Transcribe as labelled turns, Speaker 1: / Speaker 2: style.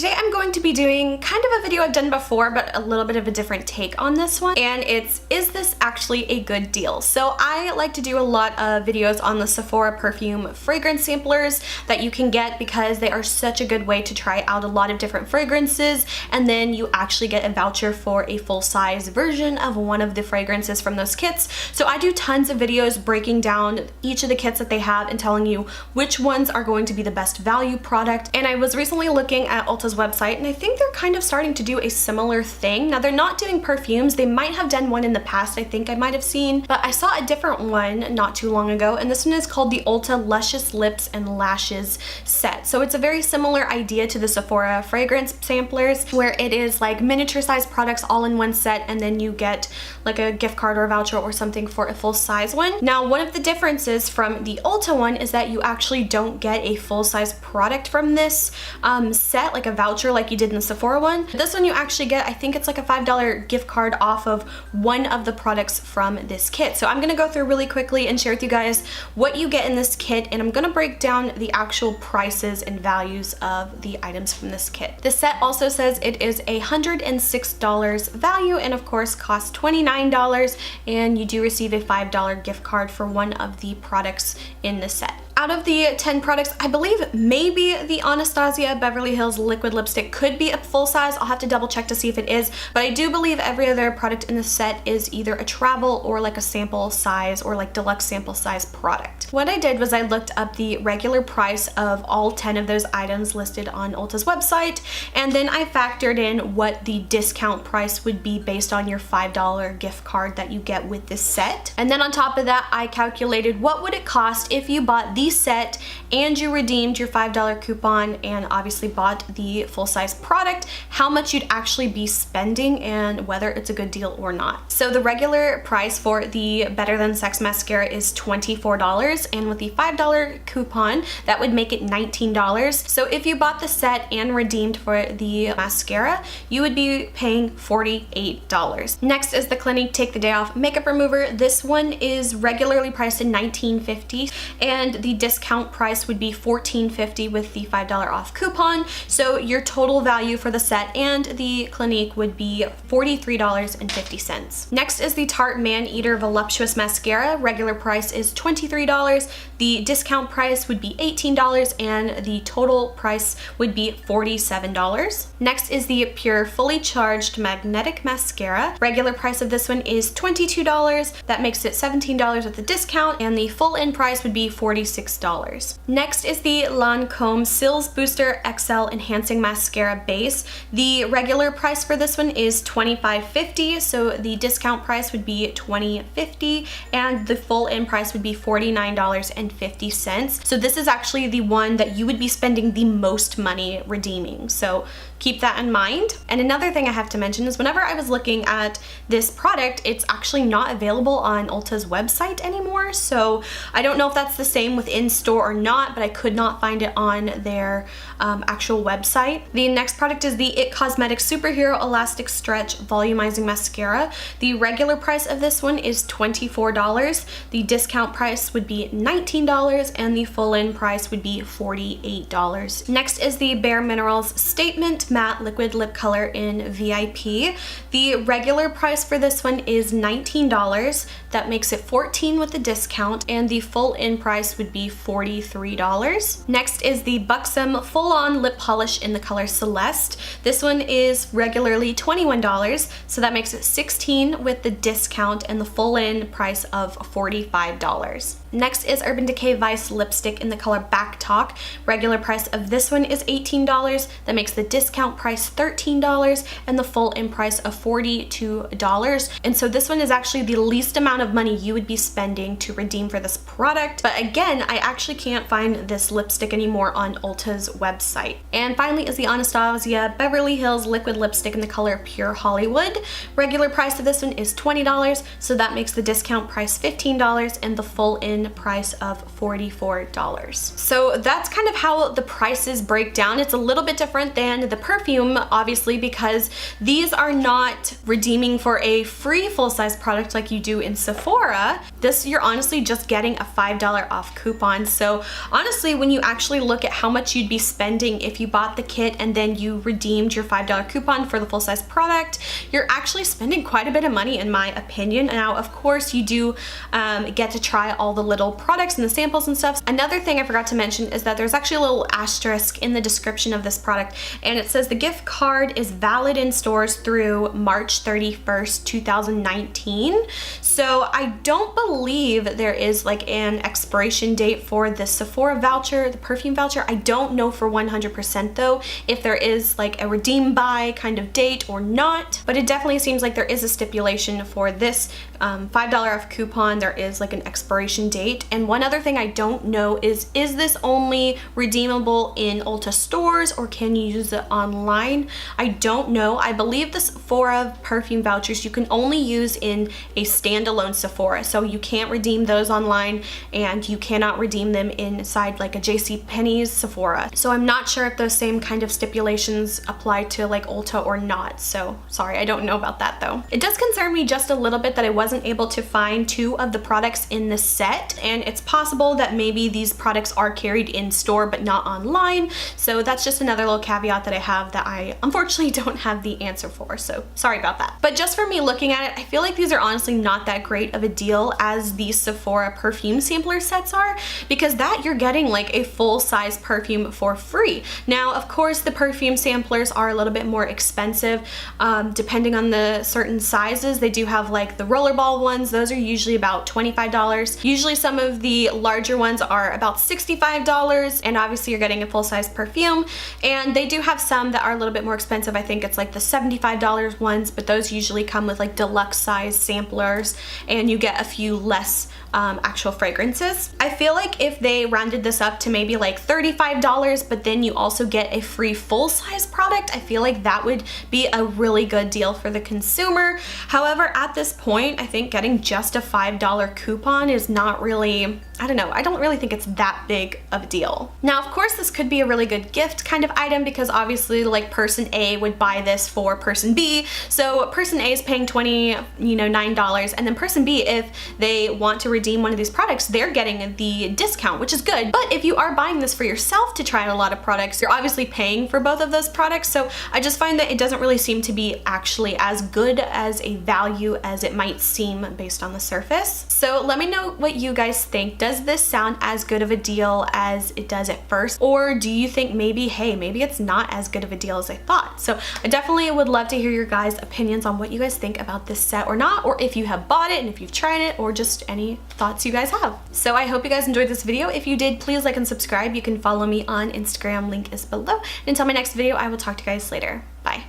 Speaker 1: today I'm going to be doing kind of a video I've done before, but a little bit of a different take on this one. And it's, is this actually a good deal? So I like to do a lot of videos on the Sephora perfume fragrance samplers that you can get because they are such a good way to try out a lot of different fragrances, and then you actually get a voucher for a full-size version of one of the fragrances from those kits. So I do tons of videos breaking down each of the kits that they have and telling you which ones are going to be the best value product. And I was recently looking at Ulta's website, and I think they're kind of starting to do a similar thing. Now, they're not doing perfumes. They might have done one in the past, I think I might have seen, but I saw a different one not too long ago, and this one is called the Ulta Luscious Lips and Lashes set. So it's a very similar idea to the Sephora fragrance samplers, where it is like miniature size products all in one set, and then you get like a gift card or a voucher or something for a full size one. Now, one of the differences from the Ulta one is that you actually don't get a full size product from this set, like a voucher like you did in the Sephora one. This one you actually get, I think it's like a $5 gift card off of one of the products from this kit. So I'm gonna go through really quickly and share with you guys what you get in this kit, and I'm gonna break down the actual prices and values of the items from this kit. The set also says it is $106 value, and of course costs $29, and you do receive a $5 gift card for one of the products in the set. Out of the 10 products, I believe maybe the Anastasia Beverly Hills liquid lipstick could be a full size. I'll have to double check to see if it is, but I do believe every other product in the set is either a travel or like a sample size or like deluxe sample size product. What I did was I looked up the regular price of all 10 of those items listed on Ulta's website, and then I factored in what the discount price would be based on your $5 gift card that you get with this set. And then on top of that, I calculated what would it cost if you bought the set and you redeemed your $5 coupon and obviously bought the full-size product, how much you'd actually be spending and whether it's a good deal or not. So the regular price for the Better Than Sex mascara is $24, and with the $5 coupon that would make it $19. So if you bought the set and redeemed for the mascara, you would be paying $48. Next is the Clinique Take the Day Off makeup remover. This one is regularly priced at $19.50, and the discount price would be $14.50 with the $5 off coupon. So your total value for the set and the Clinique would be $43.50. Next is the Tarte Man Eater Voluptuous Mascara. Regular price is $23. The discount price would be $18, and the total price would be $47. Next is the Pure Fully Charged Magnetic Mascara. Regular price of this one is $22. That makes it $17 with the discount, and the full in price would be $46. Next is the Lancome Cils Booster XL Enhancing Mascara Base. The regular price for this one is $25.50, so the discount price would be $20.50, and the full in price would be $49.50. So this is actually the one that you would be spending the most money redeeming, so keep that in mind. And another thing I have to mention is whenever I was looking at this product, it's actually not available on Ulta's website anymore, so I don't know if that's the same with in-store or not, but I could not find it on their actual website. The next product is the IT Cosmetics Superhero Elastic Stretch Volumizing Mascara. The regular price of this one is $24. The discount price would be $19, and the full-in price would be $48. Next is the Bare Minerals Statement Matte Liquid Lip Color in VIP. The regular price for this one is $19. That makes it $14 with the discount, and the full-in price would be $43. Next is the Buxom Full-On Lip Polish in the color Celeste. This one is regularly $21, so that makes it $16 with the discount and the full-in price of $45. Next is Urban Decay Vice Lipstick in the color Back Talk. Regular price of this one is $18. That makes the discount price $13 and the full-in price of $42. And so this one is actually the least amount of money you would be spending to redeem for this product. But again, I actually can't find this lipstick anymore on Ulta's website. And finally is the Anastasia Beverly Hills Liquid Lipstick in the color Pure Hollywood. Regular price of this one is $20, so that makes the discount price $15 and the full-in all-in price of $44. So that's kind of how the prices break down. It's a little bit different than the perfume, obviously, because these are not redeeming for a free full-size product like you do in Sephora. This, you're honestly just getting a $5 off coupon. So honestly, when you actually look at how much you'd be spending if you bought the kit and then you redeemed your $5 coupon for the full-size product, you're actually spending quite a bit of money in my opinion. Now, of course, you do get to try all the little products and the samples and stuff. Another thing I forgot to mention is that there's actually a little asterisk in the description of this product, and it says the gift card is valid in stores through March 31st, 2019. So I don't believe there is like an expiration date for the Sephora voucher, the perfume voucher. I don't know for 100% though if there is like a redeem by kind of date or not, but it definitely seems like there is a stipulation for this $5 off coupon. There is like an expiration date. And one other thing I don't know is this only redeemable in Ulta stores or can you use it online? I don't know. I believe the Sephora perfume vouchers you can only use in a standalone Sephora, so you can't redeem those online and you cannot redeem them inside like a JCPenney's Sephora. So I'm not sure if those same kind of stipulations apply to like Ulta or not. So sorry, I don't know about that though. It does concern me just a little bit that I wasn't able to find 2 of the products in the set, and it's possible that maybe these products are carried in store but not online. So that's just another little caveat that I have that I unfortunately don't have the answer for, so sorry about that. But just for me looking at it, I feel like these are honestly not that great of a deal as the Sephora perfume sampler sets are, because that you're getting like a full-size perfume for free. Now, of course, the perfume samplers are a little bit more expensive depending on the certain sizes. They do have like the rollerball ones. Those are usually about $25. Usually some of the larger ones are about $65, and obviously you're getting a full-size perfume. And they do have some that are a little bit more expensive. I think it's like the $75 ones, but those usually come with like deluxe size samplers and you get a few less actual fragrances. I feel like if they rounded this up to maybe like $35, but then you also get a free full-size product, I feel like that would be a really good deal for the consumer. However, at this point, I think getting just a $5 coupon is not really, I don't know, I don't really think it's that big of a deal. Now, of course, this could be a really good gift kind of item because obviously like person A would buy this for person B. So person A is paying $29, and then person B, if they want to redeem one of these products, they're getting the discount, which is good. But if you are buying this for yourself to try out a lot of products, you're obviously paying for both of those products. So I just find that it doesn't really seem to be actually as good as a value as it might seem based on the surface. So let me know what you guys think. Does this sound as good of a deal as it does at first? Or do you think maybe, hey, maybe it's not as good of a deal as I thought? So I definitely would love to hear your guys' opinions on what you guys think about this set or not, or if you have bought it and if you've tried it, or just any thoughts you guys have. So I hope you guys enjoyed this video. If you did, please like and subscribe. You can follow me on Instagram, link is below. And until my next video, I will talk to you guys later. Bye.